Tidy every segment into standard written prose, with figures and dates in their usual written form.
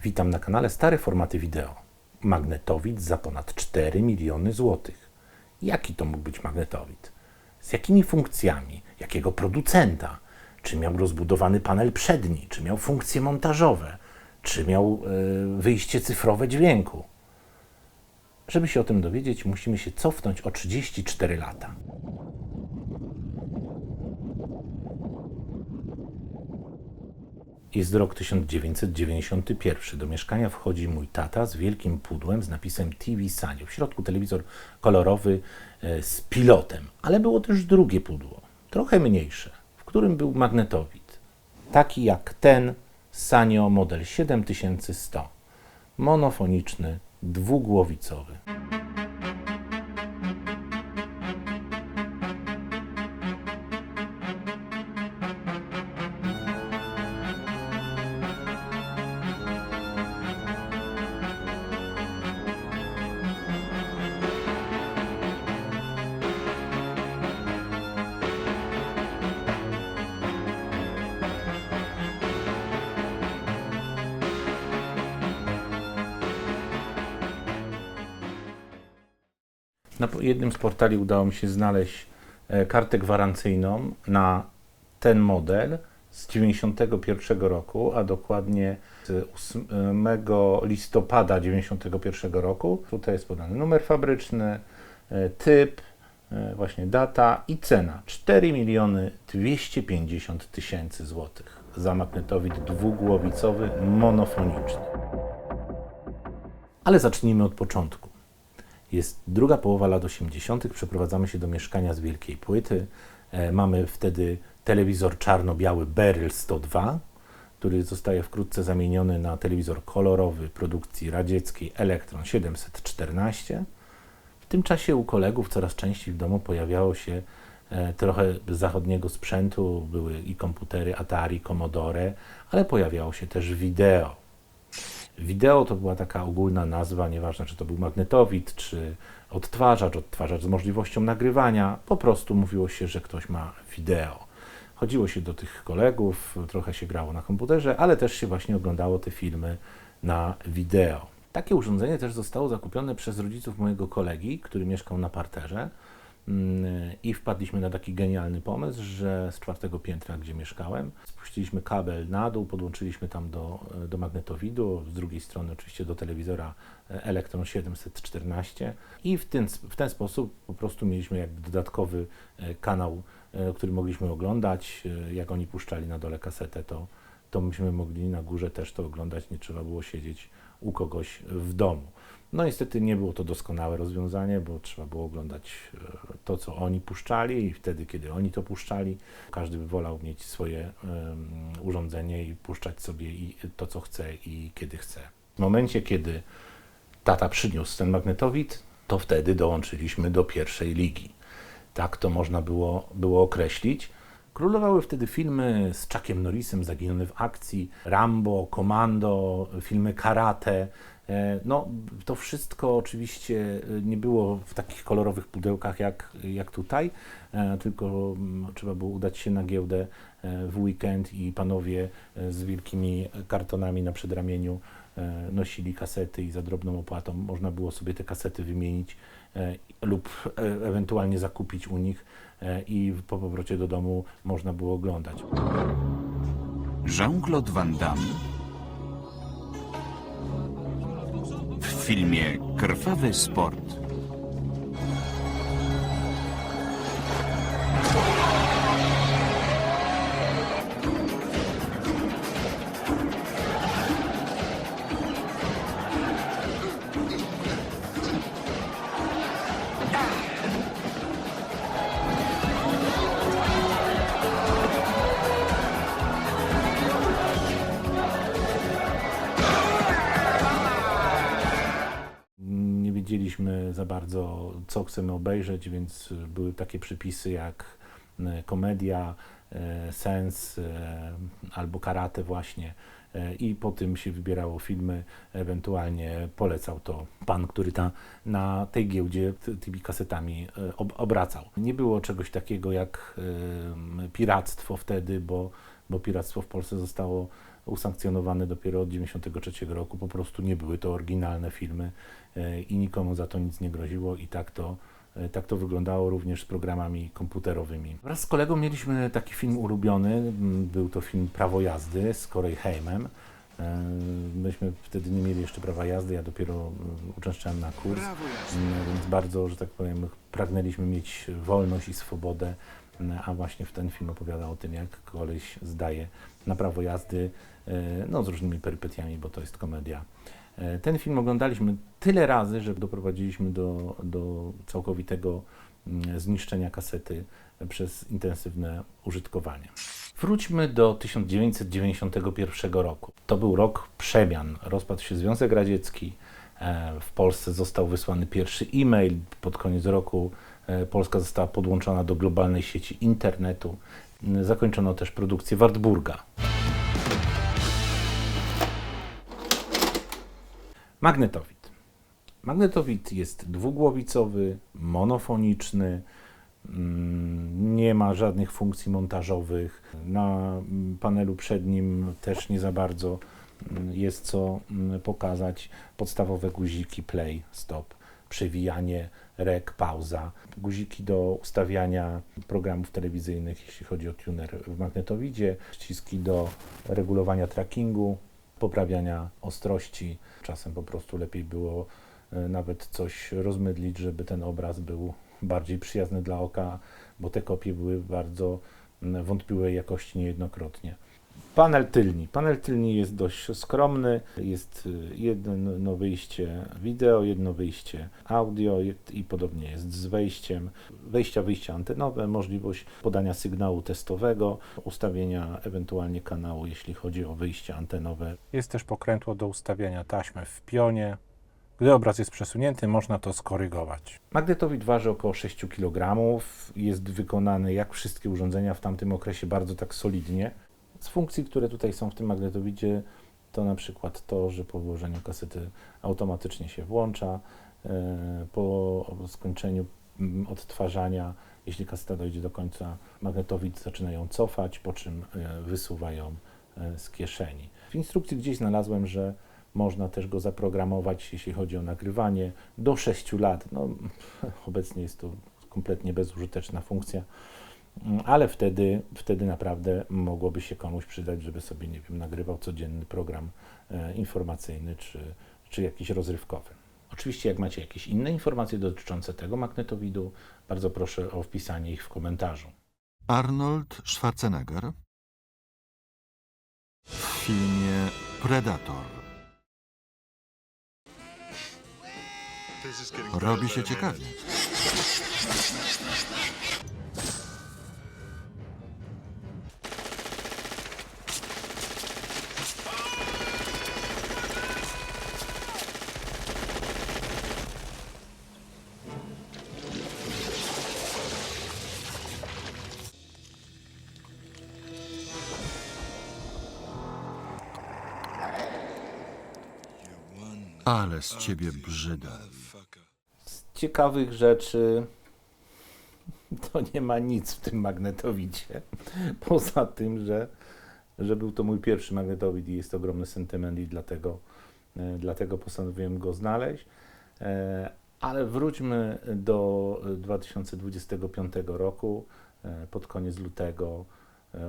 Witam na kanale Stare Formaty Wideo. Magnetowid za ponad 4 miliony złotych. Jaki to mógł być magnetowid? Z jakimi funkcjami? Jakiego producenta? Czy miał rozbudowany panel przedni? Czy miał funkcje montażowe? Czy miał wyjście cyfrowe dźwięku? Żeby się o tym dowiedzieć, musimy się cofnąć o 34 lata. Jest rok 1991. Do mieszkania wchodzi mój tata z wielkim pudłem z napisem TV Sanyo. W środku telewizor kolorowy z pilotem, ale było też drugie pudło, trochę mniejsze, w którym był magnetowid. Taki jak ten Sanyo model 7100. Monofoniczny, dwugłowicowy. Na jednym z portali udało mi się znaleźć kartę gwarancyjną na ten model z 1991 roku, a dokładnie z 8 listopada 1991 roku. Tutaj jest podany numer fabryczny, typ, właśnie data i cena. 4 250 000 złotych za magnetowid dwugłowicowy, monofoniczny. Ale zacznijmy od początku. Jest druga połowa lat 80. Przeprowadzamy się do mieszkania z wielkiej płyty. Mamy wtedy telewizor czarno-biały Beryl 102, który zostaje wkrótce zamieniony na telewizor kolorowy produkcji radzieckiej Elektron 714. W tym czasie u kolegów coraz częściej w domu pojawiało się trochę zachodniego sprzętu. Były i komputery Atari, Commodore, ale pojawiało się też wideo. Wideo to była taka ogólna nazwa, nieważne czy to był magnetowid, czy odtwarzacz z możliwością nagrywania. Po prostu mówiło się, że ktoś ma wideo. Chodziło się do tych kolegów, trochę się grało na komputerze, ale też się właśnie oglądało te filmy na wideo. Takie urządzenie też zostało zakupione przez rodziców mojego kolegi, który mieszkał na parterze. I wpadliśmy na taki genialny pomysł, że z 4. piętra, gdzie mieszkałem, spuściliśmy kabel na dół, podłączyliśmy tam do magnetowidu, z drugiej strony oczywiście do telewizora Elektron 714 i w ten sposób po prostu mieliśmy jakby dodatkowy kanał, który mogliśmy oglądać. Jak oni puszczali na dole kasetę, to myśmy mogli na górze też to oglądać, nie trzeba było siedzieć u kogoś w domu. No niestety nie było to doskonałe rozwiązanie, bo trzeba było oglądać to, co oni puszczali i wtedy, kiedy oni to puszczali. Każdy by wolał mieć swoje urządzenie i puszczać sobie to, co chce i kiedy chce. W momencie, kiedy tata przyniósł ten magnetowid, to wtedy dołączyliśmy do pierwszej ligi. Tak to można było określić. Królowały wtedy filmy z Chuckiem Norrisem, Zaginiony w akcji, Rambo, Komando, filmy karate. No, to wszystko oczywiście nie było w takich kolorowych pudełkach jak tutaj, tylko trzeba było udać się na giełdę w weekend i panowie z wielkimi kartonami na przedramieniu nosili kasety i za drobną opłatą można było sobie te kasety wymienić lub ewentualnie zakupić u nich i po powrocie do domu można było oglądać. Jean-Claude Van Damme w filmie Krwawy sport. Wiedzieliśmy za bardzo, co chcemy obejrzeć, więc były takie przypisy jak komedia, sens albo karate właśnie i po tym się wybierało filmy, ewentualnie polecał to pan, który na tej giełdzie tymi kasetami obracał. Nie było czegoś takiego jak piractwo wtedy, bo piractwo w Polsce zostało usankcjonowane dopiero od 1993 roku. Po prostu nie były to oryginalne filmy i nikomu za to nic nie groziło i tak to wyglądało również z programami komputerowymi. Wraz z kolegą mieliśmy taki film ulubiony, był to film Prawo jazdy z Corey Haimem. Myśmy wtedy nie mieli jeszcze prawa jazdy, ja dopiero uczęszczałem na kurs, więc bardzo, że tak powiem, pragnęliśmy mieć wolność i swobodę, a właśnie w ten film opowiada o tym, jak koleś zdaje na prawo jazdy, no z różnymi perypetiami, bo to jest komedia. Ten film oglądaliśmy tyle razy, że doprowadziliśmy do całkowitego zniszczenia kasety przez intensywne użytkowanie. Wróćmy do 1991 roku. To był rok przemian. Rozpadł się Związek Radziecki. W Polsce został wysłany pierwszy e-mail. Pod koniec roku Polska została podłączona do globalnej sieci internetu. Zakończono też produkcję Wartburga. Magnetowid. Magnetowid jest dwugłowicowy, monofoniczny, nie ma żadnych funkcji montażowych. Na panelu przednim też nie za bardzo jest co pokazać. Podstawowe guziki play, stop, przewijanie, rec, pauza. Guziki do ustawiania programów telewizyjnych, jeśli chodzi o tuner w magnetowidzie. Przyciski do regulowania trackingu, poprawiania ostrości. Czasem po prostu lepiej było nawet coś rozmydlić, żeby ten obraz był bardziej przyjazny dla oka, bo te kopie były bardzo wątpliwej jakości niejednokrotnie. Panel tylni. Panel tylni jest dość skromny. Jest jedno wyjście wideo, jedno wyjście audio i podobnie jest z wejściem. Wyjścia antenowe, możliwość podania sygnału testowego, ustawienia ewentualnie kanału, jeśli chodzi o wyjście antenowe. Jest też pokrętło do ustawiania taśmy w pionie. Gdy obraz jest przesunięty, można to skorygować. Magnetowid waży około 6 kg. Jest wykonany, jak wszystkie urządzenia w tamtym okresie, bardzo tak solidnie. Z funkcji, które tutaj są w tym magnetowidzie, to na przykład to, że po włożeniu kasety automatycznie się włącza. Po skończeniu odtwarzania, jeśli kaseta dojdzie do końca, magnetowid zaczyna ją cofać, po czym wysuwa ją z kieszeni. W instrukcji gdzieś znalazłem, że można też go zaprogramować, jeśli chodzi o nagrywanie, do 6 lat. No, obecnie jest to kompletnie bezużyteczna funkcja, ale wtedy naprawdę mogłoby się komuś przydać, żeby sobie, nie wiem, nagrywał codzienny program informacyjny czy jakiś rozrywkowy. Oczywiście, jak macie jakieś inne informacje dotyczące tego magnetowidu, bardzo proszę o wpisanie ich w komentarzu. Arnold Schwarzenegger w filmie Predator. Robi się ciekawie. Ale z ciebie brzyda. Z ciekawych rzeczy to nie ma nic w tym magnetowidzie, poza tym, że był to mój pierwszy magnetowid i jest ogromny sentyment i dlatego postanowiłem go znaleźć. Ale wróćmy do 2025 roku. Pod koniec lutego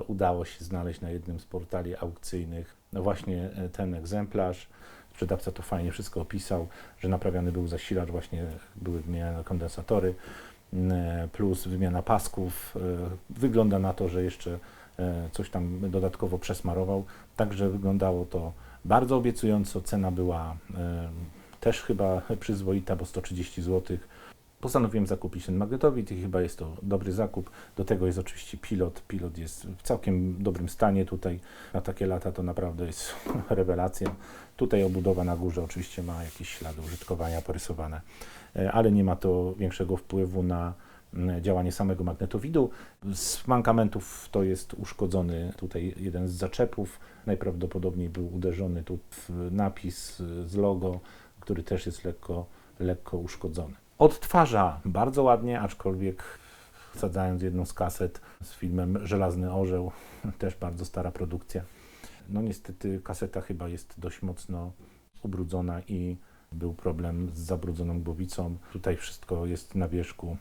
udało się znaleźć na jednym z portali aukcyjnych właśnie ten egzemplarz. Sprzedawca to fajnie wszystko opisał, że naprawiany był zasilacz, właśnie były wymieniane kondensatory, plus wymiana pasków. Wygląda na to, że jeszcze coś tam dodatkowo przesmarował, także wyglądało to bardzo obiecująco. Cena była też chyba przyzwoita, bo 130 zł. Postanowiłem zakupić ten magnetowid i chyba jest to dobry zakup. Do tego jest oczywiście pilot. Pilot jest w całkiem dobrym stanie tutaj. Na takie lata to naprawdę jest rewelacja. Tutaj obudowa na górze oczywiście ma jakieś ślady użytkowania porysowane, ale nie ma to większego wpływu na działanie samego magnetowidu. Z mankamentów to jest uszkodzony tutaj jeden z zaczepów. Najprawdopodobniej był uderzony tu w napis z logo, który też jest lekko uszkodzony. Odtwarza bardzo ładnie, aczkolwiek wsadzając jedną z kaset z filmem Żelazny Orzeł, też bardzo stara produkcja. No niestety kaseta chyba jest dość mocno ubrudzona i był problem z zabrudzoną głowicą. Tutaj wszystko jest na wierzchu.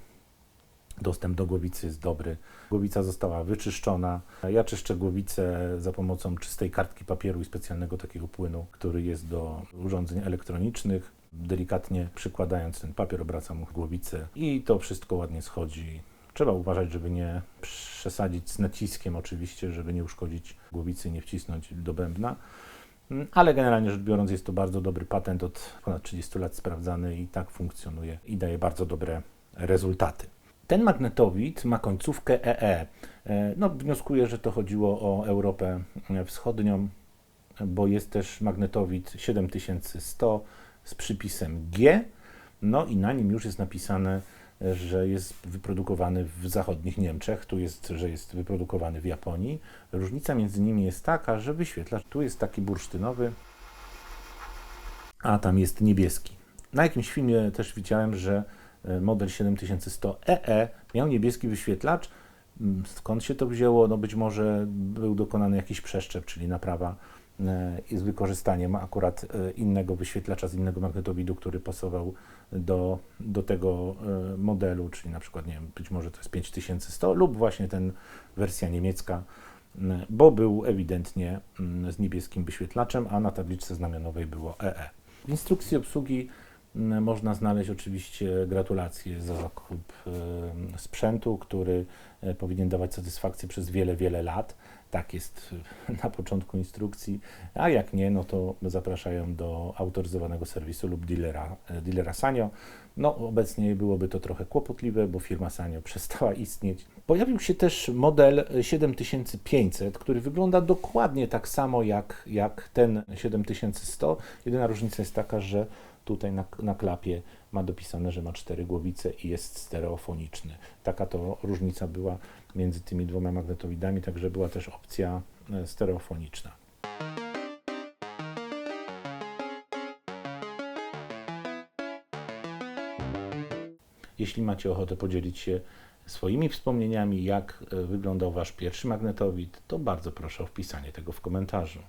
Dostęp do głowicy jest dobry. Głowica została wyczyszczona. Ja czyszczę głowicę za pomocą czystej kartki papieru i specjalnego takiego płynu, który jest do urządzeń elektronicznych. Delikatnie przykładając ten papier, obracam głowicę i to wszystko ładnie schodzi. Trzeba uważać, żeby nie przesadzić z naciskiem oczywiście, żeby nie uszkodzić głowicy i nie wcisnąć do bębna. Ale generalnie rzecz biorąc jest to bardzo dobry patent, od ponad 30 lat sprawdzany i tak funkcjonuje i daje bardzo dobre rezultaty. Ten magnetowid ma końcówkę EE. No, wnioskuję, że to chodziło o Europę Wschodnią, bo jest też magnetowid 7100 z przypisem G, no i na nim już jest napisane, że jest wyprodukowany w zachodnich Niemczech, tu jest, że jest wyprodukowany w Japonii. Różnica między nimi jest taka, że wyświetlacz tu jest taki bursztynowy, a tam jest niebieski. Na jakimś filmie też widziałem, że model 7100 EE miał niebieski wyświetlacz. Skąd się to wzięło? No być może był dokonany jakiś przeszczep, czyli naprawa z wykorzystaniem akurat innego wyświetlacza z innego magnetowidu, który pasował do tego modelu, czyli na przykład, nie wiem, być może to jest 5100 lub właśnie ten wersja niemiecka, bo był ewidentnie z niebieskim wyświetlaczem, a na tabliczce znamionowej było EE. W instrukcji obsługi można znaleźć oczywiście gratulacje za zakup sprzętu, który powinien dawać satysfakcję przez wiele, wiele lat. Tak jest na początku instrukcji, a jak nie, no to zapraszają do autoryzowanego serwisu lub dealera Sanyo. No obecnie byłoby to trochę kłopotliwe, bo firma Sanyo przestała istnieć. Pojawił się też model 7500, który wygląda dokładnie tak samo jak ten 7100. Jedyna różnica jest taka, że tutaj na klapie ma dopisane, że ma 4 głowice i jest stereofoniczny. Taka to różnica była między tymi dwoma magnetowidami, także była też opcja stereofoniczna. Jeśli macie ochotę podzielić się swoimi wspomnieniami, jak wyglądał Wasz pierwszy magnetowid, to bardzo proszę o wpisanie tego w komentarzu.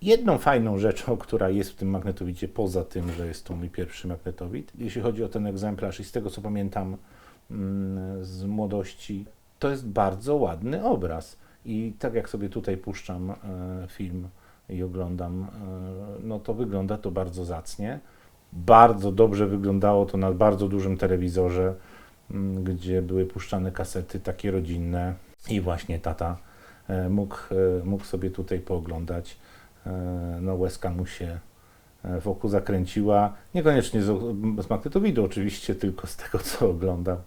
Jedną fajną rzeczą, która jest w tym magnetowidzie, poza tym, że jest to mój pierwszy magnetowid, jeśli chodzi o ten egzemplarz i z tego, co pamiętam z młodości, to jest bardzo ładny obraz. I tak jak sobie tutaj puszczam film i oglądam, no to wygląda to bardzo zacnie. Bardzo dobrze wyglądało to na bardzo dużym telewizorze, gdzie były puszczane kasety takie rodzinne i właśnie tata mógł sobie tutaj pooglądać. No łezka mu się wokół zakręciła, niekoniecznie z magnetowidu oczywiście, tylko z tego, co oglądał.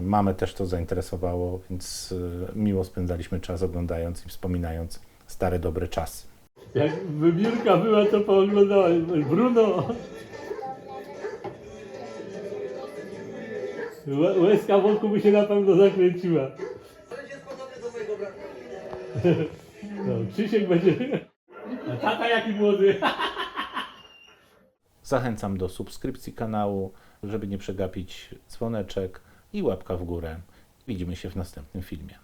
Mamę też to zainteresowało, więc miło spędzaliśmy czas oglądając i wspominając stare, dobre czasy. Jak wybierka była, to pooglądałem. Bruno! Łezka wokół by się na pewno zakręciła. No, Krzysiek będzie... A tata jaki młody. Zachęcam do subskrypcji kanału, żeby nie przegapić dzwoneczek i łapka w górę. Widzimy się w następnym filmie.